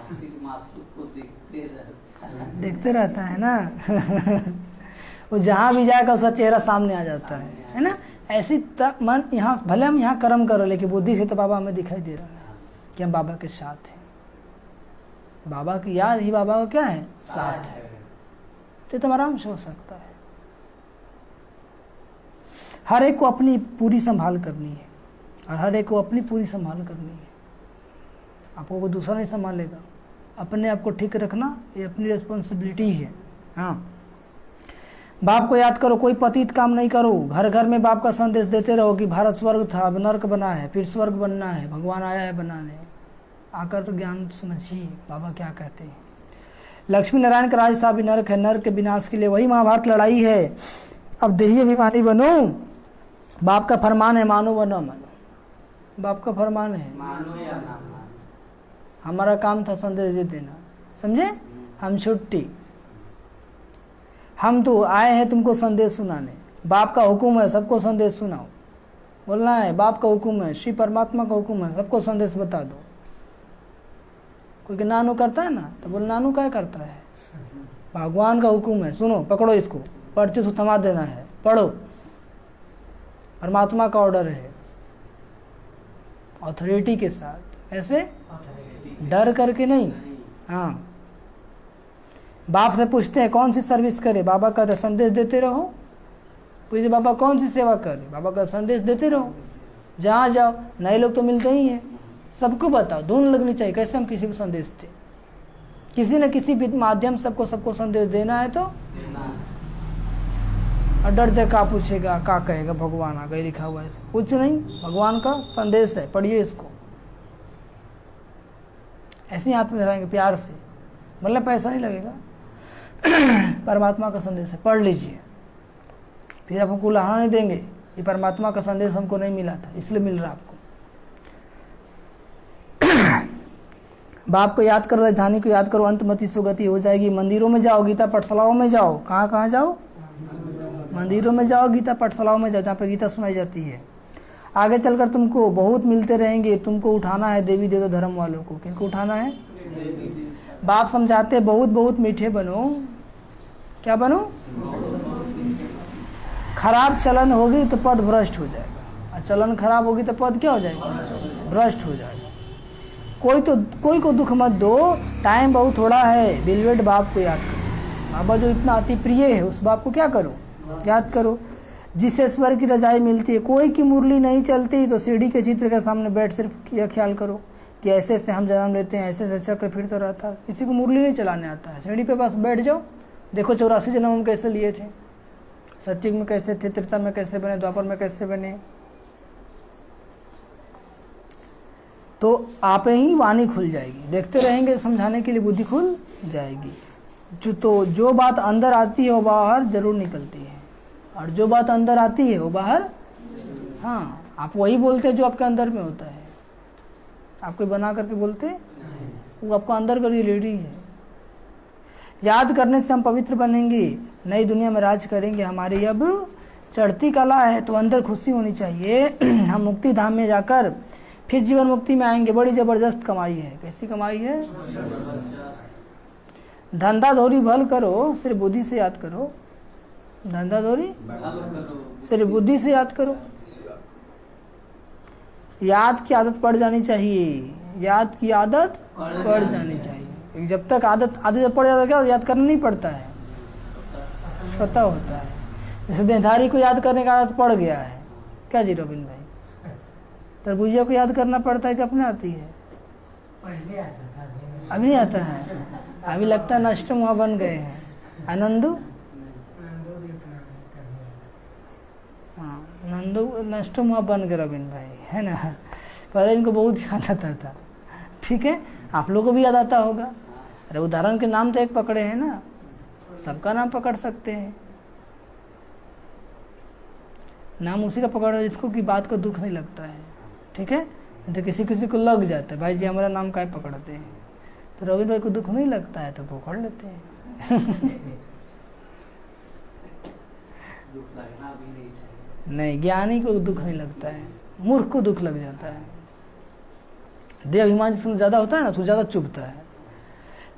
आशिक मासूक को देखते रहता है ना। वो जहाँ भी जाएगा उसका चेहरा सामने आ जाता है ना। ऐसी मन यहाँ, भले हम यहाँ कर्म करो लेकिन बुद्धि से तो बाबा हमें दिखाई दे रहा है कि हम बाबा के साथ हैं। बाबा की याद ही बाबा का क्या है? साथ है। तो तुम आराम से हो सकता है। हर एक को अपनी पूरी संभाल करनी है और हर एक को अपनी पूरी संभाल करनी है। आपको कोई दूसरा नहीं संभालेगा। अपने आप को ठीक रखना ये अपनी रिस्पॉन्सिबिलिटी है। हाँ, बाप को याद करो, कोई पतित काम नहीं करो। घर घर में बाप का संदेश देते रहो कि भारत स्वर्ग था, अब नर्क बना है, फिर स्वर्ग बनना है, भगवान आया है बनाने। आकर तो ज्ञान समझिए बाबा क्या कहते हैं। लक्ष्मी नारायण का राज भी नर्क है, नर्क के विनाश के लिए वही महाभारत लड़ाई है। अब देही अभिमानी बनो, बाप का फरमान है, मानो व न मानो। बाप का फरमान है, मानो या ना मानो। हमारा काम था संदेश दे देना, समझे? हम छुट्टी, हम तो आए हैं तुमको संदेश सुनाने। बाप का हुक्म है सबको संदेश सुनाओ, बोलना है बाप का हुक्म है, श्री परमात्मा का हुक्म है, सबको संदेश बता दो। कोई नानू करता है ना तो बोल नानू क्या करता है? भगवान का हुक्म है, सुनो, पकड़ो इसको, पर्चे से थमा देना है, पढ़ो। परमात्मा का ऑर्डर है, ऑथोरिटी के साथ, ऐसे डर करके नहीं। हाँ, बाप से पूछते हैं कौन सी सर्विस करे, बाबा कहते संदेश देते रहो। पूछते बाबा कौन सी सेवा करे, बाबा का संदेश देते रहो। जहाँ जाओ नए लोग तो मिलते ही हैं, सबको बताओ, धुन लगनी चाहिए कैसे हम किसी को संदेश दें। किसी न किसी माध्यम सबको संदेश देना है तो और डरते का पूछेगा का कहेगा, भगवान आ गए लिखा हुआ है, कुछ नहीं, भगवान का संदेश है, पढ़िए इसको। ऐसे ही हाथ में धराएंगे प्यार से, मतलब पैसा नहीं लगेगा। परमात्मा का संदेश है, पढ़ लीजिए। फिर आपको कुलाना नहीं देंगे, ये परमात्मा का संदेश हमको नहीं मिला था इसलिए मिल रहा आपको। बाप को याद करो, राजधानी को याद करो, अंतमति सुगति हो जाएगी। मंदिरों में जाओ, गीता पाठशालाओं में जाओ। कहाँ कहाँ जाओ? मंदिरों में जाओ, गीता पाठशालाओं में जाओ, जहाँ पर गीता सुनाई जाती है। आगे चलकर तुमको बहुत मिलते रहेंगे। तुमको उठाना है देवी देवता धर्म वालों को। किनको उठाना है? बाप समझाते बहुत बहुत मीठे बनो। क्या बनो? खराब चलन होगी तो पद भ्रष्ट हो जाएगा, और चलन खराब होगी तो पद क्या हो जाएगा? भ्रष्ट हो जाएगा। कोई को दुख मत दो, टाइम बहुत थोड़ा है। बिलवेट बाप को याद करो। बाबा जो इतना अति प्रिय है उस बाप को क्या करो? याद करो। जिससे स्वर की रजाई मिलती है, कोई की मुरली नहीं चलती तो सीढ़ी के चित्र के सामने बैठ सिर्फ यह ख्याल करो कि ऐसे ऐसे हम जन्म लेते हैं, ऐसे ऐसे चक्र फिरता रहता है। किसी को मुरली नहीं चलाने आता है, सीढ़ी पे बस बैठ जाओ। देखो 84 जन्म हम कैसे लिए थे, सतयुग में कैसे थे, त्रेता में कैसे बने, द्वापर में कैसे बने। तो आप ही वाणी खुल जाएगी। देखते रहेंगे, समझाने के लिए बुद्धि खुल जाएगी। जो बात अंदर आती है वो बाहर जरूर निकलती है, और जो बात अंदर आती है वो बाहर, हाँ, आप वही बोलते हैं जो आपके अंदर में होता है। आप कोई बना करके बोलते, वो आपका अंदर का रियलिटी है। याद करने से हम पवित्र बनेंगे, नई दुनिया में राज करेंगे। हमारी अब चढ़ती कला है तो अंदर खुशी होनी चाहिए। हम मुक्ति धाम में जाकर फिर जीवन मुक्ति में आएंगे। बड़ी जबरदस्त कमाई है। कैसी कमाई है? धंधा धोरी भल करो, सिर्फ बुद्धि से याद करो। धंधा धोरी सिर्फ बुद्धि से याद करो। याद की आदत पड़ जानी चाहिए। याद की आदत पड़ जानी चाहिए। जब तक आदत जब पड़ जाता है क्या याद करना नहीं पड़ता है, स्वतः होता है। जैसे देहधारी को याद करने का आदत पड़ गया है, क्या जी रविंद्र भाई? तरबूजिया को याद करना पड़ता है कि अपने आती है? पहले आता था, अभी नहीं आता है। अभी लगता है नष्ट वहाँ बन गए हैं। आनंदू, हाँ, नंदू नष्ट वहाँ बन गए रविंद्र भाई, है ना। पहले इनको बहुत याद आता था। ठीक है, आप लोगों को भी याद आता होगा। अरे उदाहरण के नाम तो एक पकड़े हैं ना, सबका नाम पकड़ सकते हैं। नाम उसी का पकड़ो जिसको की बात को दुख नहीं लगता है। ठीक है, तो किसी किसी को लग जाता है, भाई जी हमारा नाम काय पकड़ते हैं। तो रवि भाई को दुख नहीं लगता है तो पकड़ लेते हैं। दुख लगना भी नहीं चाहिए। नहीं, ज्ञानी को दुख नहीं लगता है, मूर्ख को दुख लग जाता है। देह अभिमान जिसमें ज़्यादा होता है ना, तो ज़्यादा चुभता है।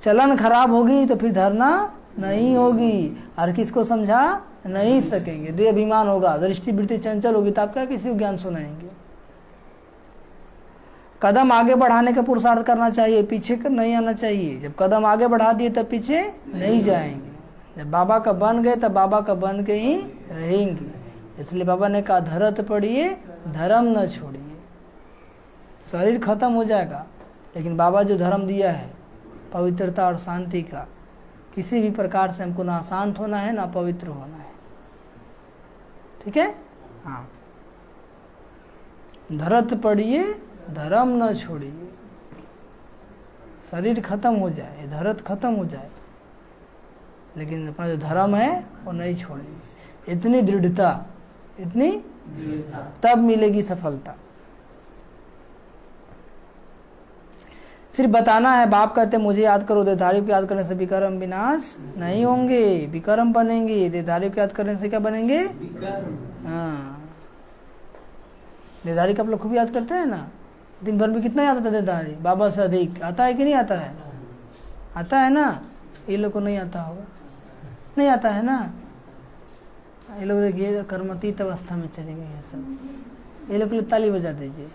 चलन खराब होगी तो फिर धरना नहीं होगी, और किसको समझा नहीं सकेंगे। देह अभिमान होगा, दृष्टि वृत्ति चंचल होगी, तो आप क्या किसी को ज्ञान सुनाएंगे। कदम आगे बढ़ाने का पुरुषार्थ करना चाहिए, पीछे कर नहीं आना चाहिए। जब कदम आगे बढ़ा दिए तब पीछे नहीं जाएंगे। जब बाबा का बन गए तब बाबा का बन के ही रहेंगे। इसलिए बाबा ने कहा धरत पड़िए धर्म न छोड़िए। शरीर खत्म हो जाएगा, लेकिन बाबा जो धर्म दिया है पवित्रता और शांति का, किसी भी प्रकार से हमको ना शांत होना है ना पवित्र होना है। ठीक है, हाँ। धरत पड़िए धर्म न छोड़िए। शरीर खत्म हो जाए, धरत खत्म हो जाए, लेकिन अपना जो धर्म है वो नहीं छोड़ेंगे। इतनी दृढ़ता, इतनी तब मिलेगी सफलता। सिर्फ बताना है। बाप कहते मुझे याद करो, देहधारियों को याद करने से विकर्म विनाश नहीं होंगे, विकर्म बनेंगे। देहधारियों को याद करने से क्या बनेंगे? हाँ, देहधारी का आप लोग खूब याद करते हैं ना। दिन भर में कितना याद आता है देहधारी? बाबा से अधिक आता है कि नहीं आता है? आता है ना। ये लोग को नहीं आता होगा, नहीं आता है ना। ये लोग देखिए कर्मतीत अवस्था में चले गए हैं सब। ये लोग के लिए ताली बजा दीजिए।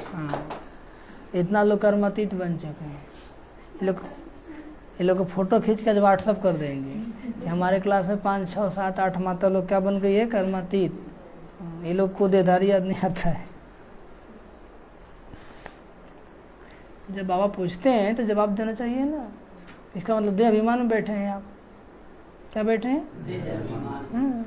हाँ, इतना लोग कर्मतीत बन चुके हैं। ये लोग को फोटो खींच कर व्हाट्सअप कर देंगे कि हमारे क्लास में 5, 6, 7, 8 माता लोग क्या बन गई है? कर्मतीत। ये लोग को देहधारी याद नहीं आता है। जब बाबा पूछते हैं तो जवाब देना चाहिए ना। इसका मतलब देह अभिमान में बैठे हैं आप। क्या बैठे हैं? देह अभिमान।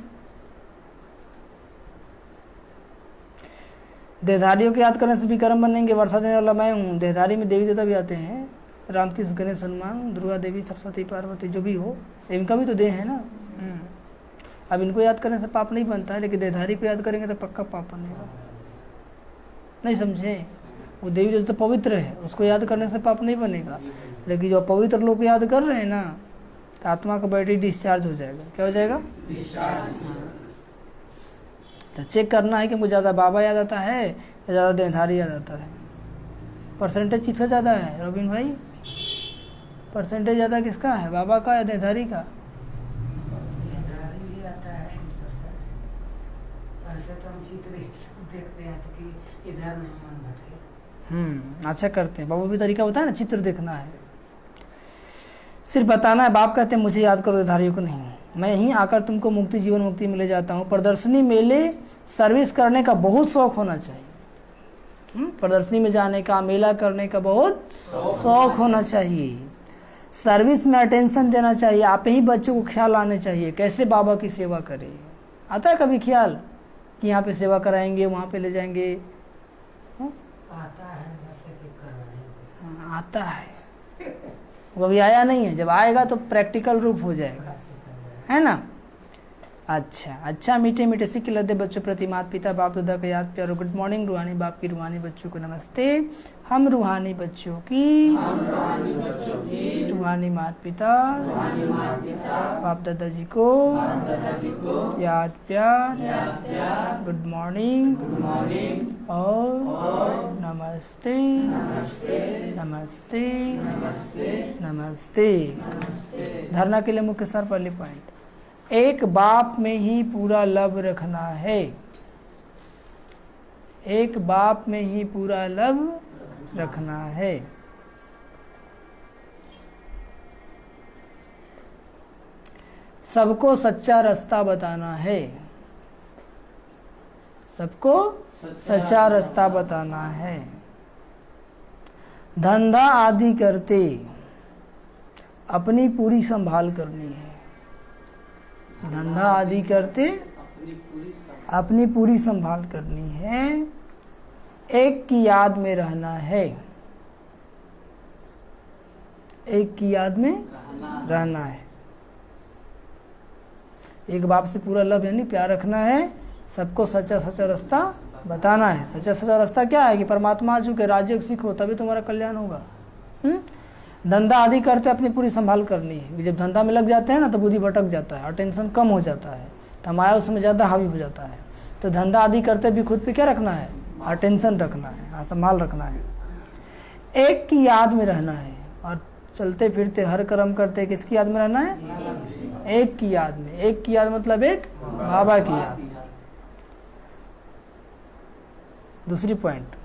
देहधारियों को याद करने से भी कर्म बनेंगे। वर्षा देने वाला मैं हूँ। देहधारी में देवी देवता भी आते हैं, रामकृष्ण, गणेश, हनुमान, दुर्गा देवी, सरस्वती, पार्वती, जो भी हो, इनका भी तो देह है ना। अब इनको याद करने से पाप नहीं बनता है, लेकिन देहधारी को याद करेंगे तो पक्का पाप बनेगा। नहीं समझे? वो देवी देवता तो पवित्र है, उसको याद करने से पाप नहीं बनेगा। लेकिन जो पवित्र लोग को याद कर रहे हैं ना, तो आत्मा का बैटरी डिस्चार्ज हो जाएगा। क्या हो जाएगा? डिस्चार्ज। तो चेक करना है कि मुझे ज़्यादा बाबा याद आता है या ज़्यादा देहधारी याद आता है। परसेंटेज किसका ज़्यादा है रोबिन भाई? परसेंटेज ज़्यादा किसका है, बाबा का या देहधारी का? देहधारी आता है। ऐसे तो हम चित्र देखते हैं तो कि इधर नहीं मन भटके। अच्छा करते हैं। बाबू भी तरीका होता है ना, चित्र देखना है। सिर्फ बताना है। बाप कहते हैं मुझे याद करो, देहधारियों को नहीं। मैं यहीं आकर तुमको मुक्ति, जीवन मुक्ति में ले जाता हूँ। प्रदर्शनी मेले सर्विस करने का बहुत शौक होना चाहिए। प्रदर्शनी में जाने का, मेला करने का बहुत शौक होना चाहिए। सर्विस में अटेंशन देना चाहिए। आप ही बच्चों को ख्याल आने चाहिए कैसे बाबा की सेवा करें। आता है कभी ख्याल कि यहाँ पे सेवा कराएंगे, वहाँ पे ले जाएंगे? आता है, जैसे कि कर रहे हैं। आता है, वो अभी आया नहीं है। जब आएगा तो प्रैक्टिकल रूप हो जाएगा, है ना। अच्छा, मीठे मीठे सिक्के लदे बच्चों प्रति माता पिता बाप दादा का याद प्यारो गुड मॉर्निंग। रूहानी बाप की रूहानी बच्चों को नमस्ते। हम रूहानी बच्चों की रूहानी माता पिता बाप दादाजी को याद प्यार गुड मॉर्निंग और नमस्ते नमस्ते नमस्ते। धरना के लिए मुख्य सर पहले पॉइंट, एक बाप में ही पूरा लव रखना है। एक बाप में ही पूरा लव रखना है। सबको सच्चा रास्ता बताना है। सबको सच्चा रास्ता बताना है। धंधा आदि करते अपनी पूरी संभाल करनी है। धंधा आदि करते अपनी पूरी संभाल करनी है। एक की याद में रहना है। एक की याद में रहना है। एक बाप से पूरा लव यानी प्यार रखना है। सबको सच्चा सच्चा रास्ता बताना है। सच्चा सच्चा रास्ता क्या है कि परमात्मा आ चुके, राजयोग सीखो तभी तुम्हारा कल्याण होगा। धंधा आदि करते अपनी पूरी संभाल करनी है। जब धंधा में लग जाते हैं ना तो बुद्धि भटक जाता है और टेंशन कम हो जाता है, तो माया उसमें ज़्यादा हावी हो जाता है। तो धंधा आदि करते भी खुद पे क्या रखना है, अटेंशन रखना है, संभाल रखना है। एक की याद में रहना है और चलते फिरते हर कर्म करते किसकी याद में रहना है, एक की याद में। एक की याद मतलब एक बाबा की याद। दूसरी पॉइंट,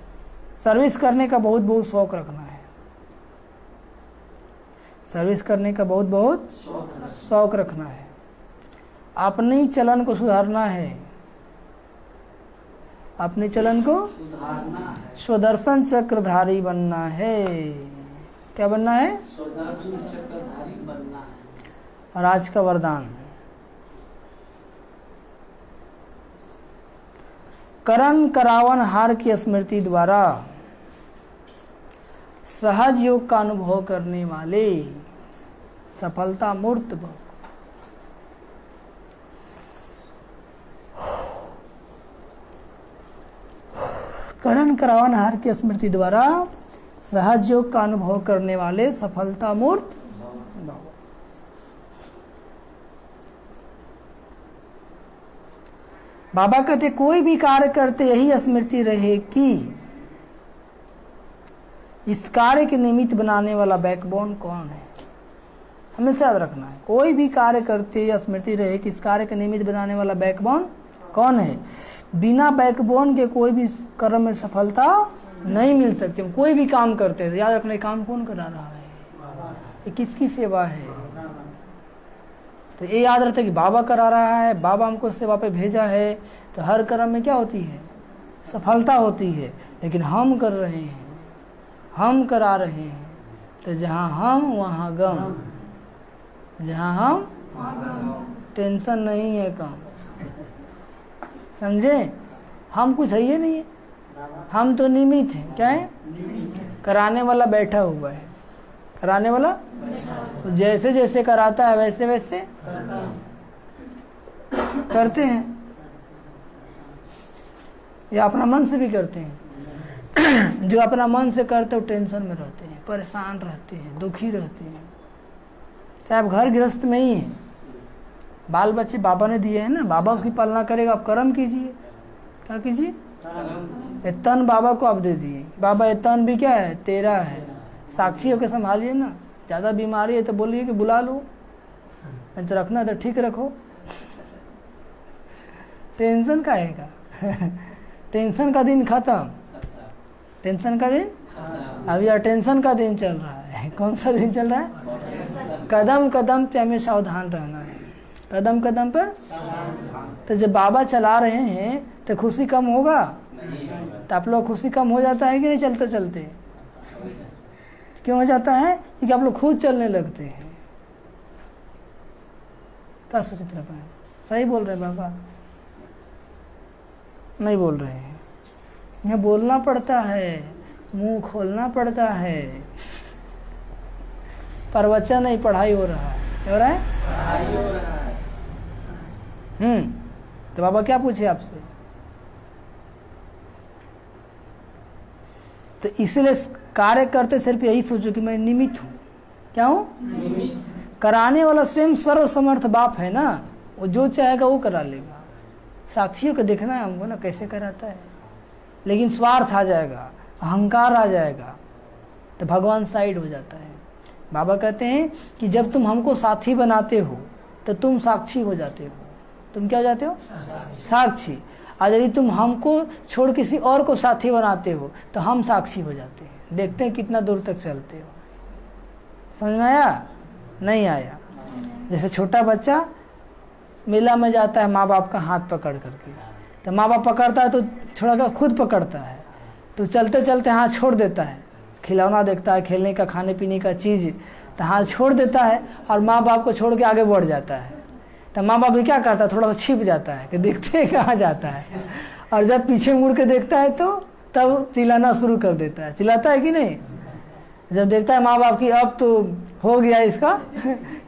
सर्विस करने का बहुत बहुत शौक रखना है। सर्विस करने का बहुत बहुत शौक रखना है। अपनी चलन को सुधारना है, अपने चलन को स्वदर्शन चक्रधारी बनना है। क्या बनना है, स्वदर्शन चक्रधारी बनना है। और आज का वरदान, करण करावन हार की स्मृति द्वारा सहज योग का अनुभव करने वाले सफलता मूर्त भव। करण करावन हार की स्मृति द्वारा सहज योग का अनुभव करने वाले सफलता मूर्त भव। बाबा कहते कोई भी कार्य करते यही स्मृति रहे कि इस कार्य के निमित्त बनाने वाला बैकबोन कौन है। हमेशा याद रखना है, कोई भी कार्य करते या स्मृति रहे कि इस कार्य के निमित्त बनाने वाला बैकबोन कौन है। बिना बैकबोन के कोई भी कर्म में सफलता नहीं मिल सकती। हम कोई भी काम करते हैं तो याद रखना, काम कौन करा रहा है, ये किसकी सेवा है। तो ये याद रहता है कि बाबा करा रहा है, बाबा हमको सेवा पे भेजा है। तो हर कर्म में क्या होती है, सफलता होती है। लेकिन हम कर रहे हैं, हम करा रहे हैं, तो जहाँ हम वहाँ गम, जहाँ हम टेंशन नहीं है कम। समझे, हम कुछ है ही नहीं है, हम तो निमित्त हैं। क्या है, कराने वाला बैठा हुआ है, कराने वाला तो जैसे जैसे कराता है वैसे वैसे करते हैं। या अपना मन से भी करते हैं। जो अपना मन से करते हो टेंशन में रहते हैं, परेशान रहते हैं, दुखी रहते हैं। चाहे आप घर गृहस्थ में ही हैं, बाल बच्चे बाबा ने दिए हैं ना, बाबा उसकी पालना करेगा। आप कर्म कीजिए, क्या कीजिए, ये तन बाबा को आप दे दिए। बाबा ये तन भी क्या है, तेरा है, साक्षी होकर संभालिए ना। ज़्यादा बीमारी है तो बोलिए कि बुला लो, नहीं तो रखना तो ठीक रखो। टेंशन का है टेंशन का दिन खत्म, टेंशन का दिन अभी अटेंशन का दिन चल रहा है। कौन सा दिन चल रहा है, कदम कदम पे हमें सावधान रहना है, कदम कदम पर। तो जब बाबा चला रहे हैं तो खुशी कम होगा, तो आप लोग खुशी कम हो जाता है कि नहीं चलते चलते। क्यों हो जाता है, क्योंकि आप लोग खुद चलने लगते हैं। क्या सोचित रहा है, सही बोल रहे बाबा, नहीं बोल रहे हैं। यहाँ बोलना पड़ता है, मुंह खोलना पड़ता है। प्रवचन नहीं, पढ़ाई हो रहा है। क्या हो रहा है, पढ़ाई हो रहा है। तो बाबा क्या पूछे आपसे। तो इसलिए कार्य करते सिर्फ यही सोचो कि मैं निमित्त हूँ। क्या हूँ, कराने वाला स्वयं सर्वसमर्थ बाप है ना, वो जो चाहेगा वो करा लेगा। साक्षियों को देखना है हमको ना, कैसे कराता है। लेकिन स्वार्थ आ जाएगा, अहंकार आ जाएगा, तो भगवान साइड हो जाता है। बाबा कहते हैं कि जब तुम हमको साथी बनाते हो तो तुम साक्षी हो जाते हो। तुम क्या हो जाते हो, साक्षी। और यदि तुम हमको छोड़ किसी और को साथी बनाते हो तो हम साक्षी हो जाते हैं। देखते हैं कितना दूर तक चलते हो। समझ में आया, नहीं आया। जैसे छोटा बच्चा मेला में जाता है माँ बाप का हाथ पकड़ करके, तो माँ बाप पकड़ता है तो छोड़ा कर खुद पकड़ता है, तो चलते चलते हाथ छोड़ देता है। खिलौना देखता है, खेलने का, खाने पीने का चीज़, तो हाथ छोड़ देता है और माँ बाप को छोड़ के आगे बढ़ जाता है। तो माँ बाप भी क्या करता है, थोड़ा सा छिप जाता है कि देखते हैं कहाँ जाता है। और जब पीछे मुड़ के देखता है तो तब चिल्लाना शुरू कर देता है। चिल्लाता है कि नहीं, जब देखता है माँ बाप की अब तो हो गया इसका,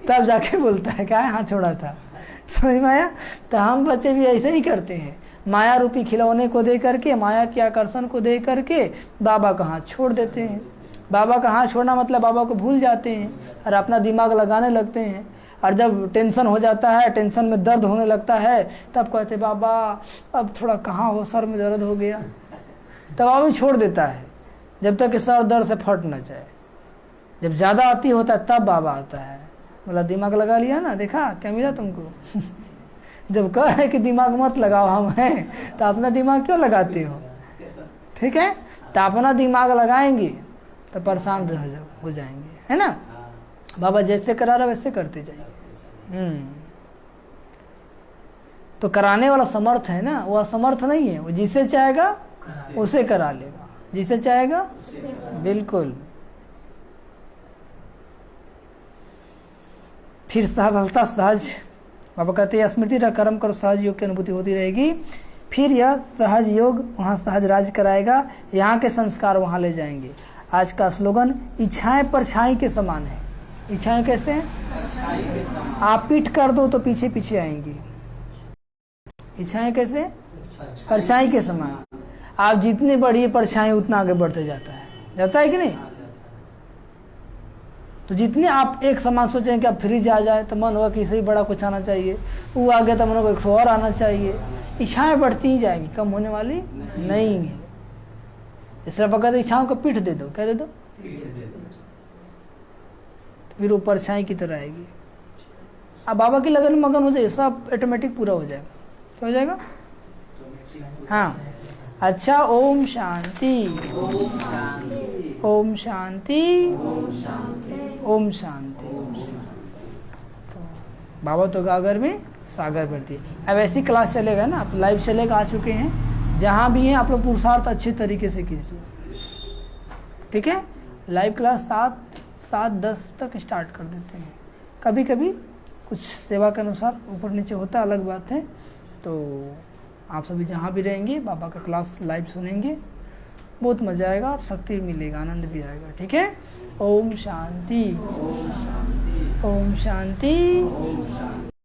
तब जाके बोलता है क्या हाथ छोड़ा था। समझ में आया। तो हम बच्चे भी ऐसे ही करते हैं, माया रूपी खिलौने को दे करके, माया के आकर्षण को दे करके बाबा का हाथ छोड़ देते हैं। बाबा का हाथ छोड़ना मतलब बाबा को भूल जाते हैं और अपना दिमाग लगाने लगते हैं। और जब टेंशन हो जाता है, टेंशन में दर्द होने लगता है, तब कहते बाबा अब थोड़ा कहाँ हो, सर में दर्द हो गया, तब बाबा छोड़ देता है जब तक कि सर दर्द से फट न जाए। जब ज़्यादा आती होता है तब बाबा आता है, बोला दिमाग लगा लिया ना, देखा क्या मिला तुमको। जब कह है कि दिमाग मत लगाओ हम हैं, तो अपना दिमाग क्यों लगाते हो? ठीक है, तो अपना दिमाग लगाएंगे तो परेशान हो जाएंगे, है ना। बाबा जैसे करा रहा वैसे करते जाएंगे। तो कराने वाला समर्थ है ना, वो असमर्थ नहीं है। वो जिसे चाहेगा उसे करा लेगा, जिसे चाहेगा, बिल्कुल। फिर सहबलता सहज, बाबा कहते हैं स्मृति रह कर्म करो, सहज योग की अनुभूति होती रहेगी। फिर यह सहज योग वहाँ सहज राज कराएगा, यहाँ के संस्कार वहाँ ले जाएंगे। आज का स्लोगन इच्छाएं परछाई के समान है। इच्छाएं कैसे हैं? आप पीठ कर दो तो पीछे पीछे आएंगी। इच्छाएं कैसे? परछाई के समान। आप जितनी बढ़िए परछाई उतना आगे बढ़ते जाता है कि नहीं? तो जितने आप एक समान सोचेंगे कि अब फ्रिज आ जाए तो मन होगा कि इससे ही बड़ा कुछ आना चाहिए, वो आ गया तो मन होगा एक और आना चाहिए। इच्छाएं बढ़ती ही जाएंगी, कम होने वाली नहीं है। इस तरह पकड़ इच्छाओं को पीठ दे दो, क्या दे दो? फिर वो परछाई की तरह आएगी। अब बाबा की लगन में मगन हो जाए, सब ऑटोमेटिक पूरा हो जाएगा। क्या हो जाएगा? हाँ, अच्छा। ओम शांति, ओम शांति, ओम शांति। तो बाबा तो गागर में सागर भरती है। अब ऐसी क्लास चलेगा ना, आप लाइव चलेगा, आ चुके हैं, जहाँ भी हैं आप लोग पुरुषार्थ अच्छे तरीके से कीजिए, ठीक है। लाइव क्लास 7-10 तक स्टार्ट कर देते हैं। कभी कभी कुछ सेवा के अनुसार ऊपर नीचे होता है, अलग बात है। तो आप सभी जहाँ भी रहेंगे बाबा का क्लास लाइव सुनेंगे, बहुत मज़ा आएगा और शक्ति मिलेगा, आनंद भी आएगा, ठीक है। ओम शांति, ओम शांति, ओम शांति।